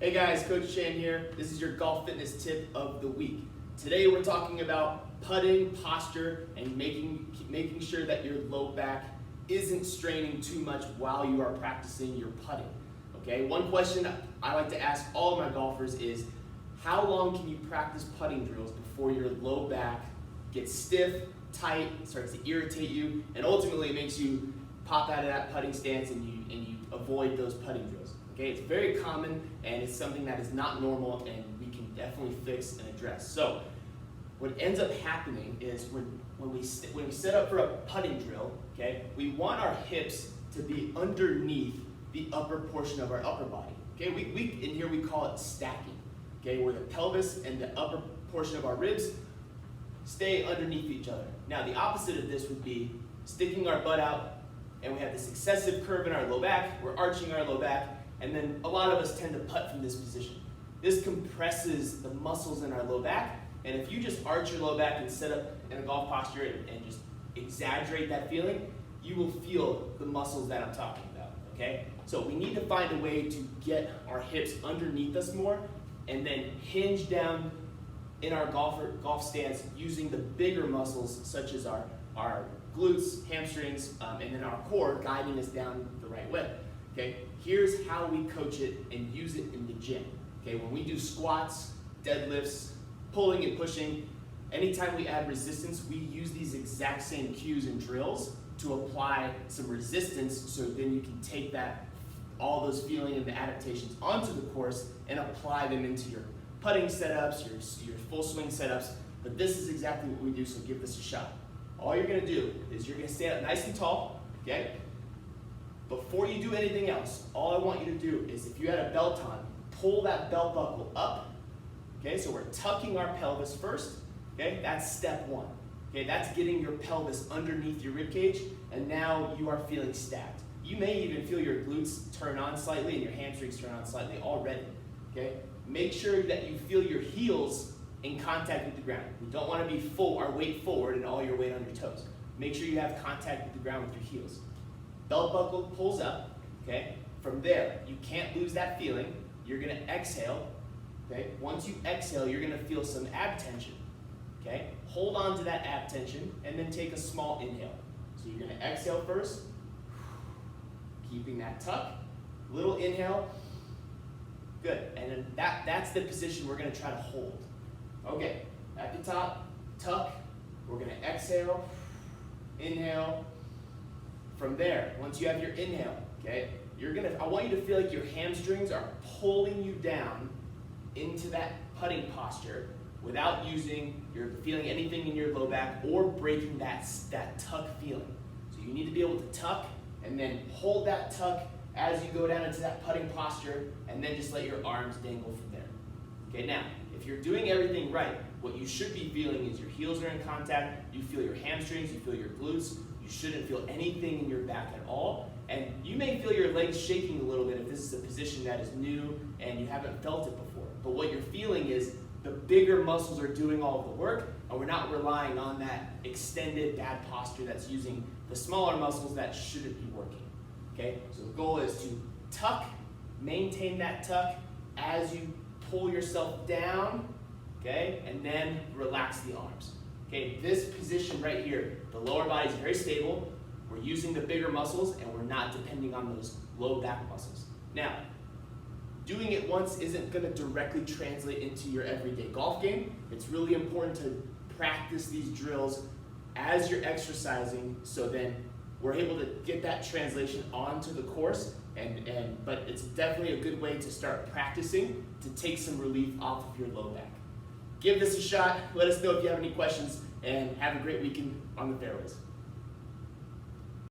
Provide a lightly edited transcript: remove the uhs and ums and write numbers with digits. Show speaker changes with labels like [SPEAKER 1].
[SPEAKER 1] Hey guys, Coach Chan here. This is your golf fitness tip of the week. Today we're talking about putting posture and making sure that your low back isn't straining too much while you are practicing your putting. Okay, one question I like to ask all of my golfers is, how long can you practice putting drills before your low back gets stiff, tight, starts to irritate you, and ultimately makes you pop out of that putting stance and you avoid those putting drills? Okay, it's very common and it's something that is not normal and we can definitely fix and address. So what ends up happening is when we set up for a putting drill, okay, we want our hips to be underneath the upper portion of our upper body. Okay, in here we call it stacking. Okay, where the pelvis and the upper portion of our ribs stay underneath each other. Now the opposite of this would be sticking our butt out and we have this excessive curve in our low back, we're arching our low back, and then a lot of us tend to putt from this position. This compresses the muscles in our low back, and if you just arch your low back and set up in a golf posture and just exaggerate that feeling, you will feel the muscles that I'm talking about, okay? So we need to find a way to get our hips underneath us more and then hinge down in our golf stance using the bigger muscles such as our glutes, hamstrings, and then our core guiding us down the right way. Okay, here's how we coach it and use it in the gym. Okay, when we do squats, deadlifts, pulling and pushing, anytime we add resistance, we use these exact same cues and drills to apply some resistance so then you can take all those feeling and the adaptations onto the course and apply them into your putting setups, your full swing setups. But this is exactly what we do, so give this a shot. All you're gonna do is you're gonna stand up nice and tall, okay? Before you do anything else, all I want you to do is, if you had a belt on, pull that belt buckle up. Okay, so we're tucking our pelvis first. Okay, that's step one. Okay, that's getting your pelvis underneath your rib cage, and now you are feeling stacked. You may even feel your glutes turn on slightly and your hamstrings turn on slightly already. Okay, make sure that you feel your heels in contact with the ground. We don't want to be our weight forward and all your weight on your toes. Make sure you have contact with the ground with your heels. Belt buckle pulls up, okay? From there, you can't lose that feeling. You're gonna exhale, okay? Once you exhale, you're gonna feel some ab tension, okay? Hold on to that ab tension and then take a small inhale. So you're gonna exhale first, keeping that tuck, little inhale, good. And then that's the position we're gonna try to hold. Okay, at the top, tuck, we're gonna exhale, inhale. From there, once you have your inhale, okay, I want you to feel like your hamstrings are pulling you down into that putting posture without feeling anything in your low back or breaking that tuck feeling. So you need to be able to tuck and then hold that tuck as you go down into that putting posture, and then just let your arms dangle from there. Okay, now, if you're doing everything right, what you should be feeling is your heels are in contact, you feel your hamstrings, you feel your glutes. You shouldn't feel anything in your back at all. And you may feel your legs shaking a little bit if this is a position that is new and you haven't felt it before. But what you're feeling is the bigger muscles are doing all of the work, and we're not relying on that extended bad posture that's using the smaller muscles that shouldn't be working. Okay? So the goal is to tuck, maintain that tuck as you pull yourself down, okay? And then relax the arms. Okay, this position right here, the lower body is very stable. We're using the bigger muscles and we're not depending on those low back muscles. Now, doing it once isn't going to directly translate into your everyday golf game. It's really important to practice these drills as you're exercising, so then we're able to get that translation onto the course. But it's definitely a good way to start practicing to take some relief off of your low back. Give this a shot. Let us know if you have any questions, and have a great weekend on the fairways.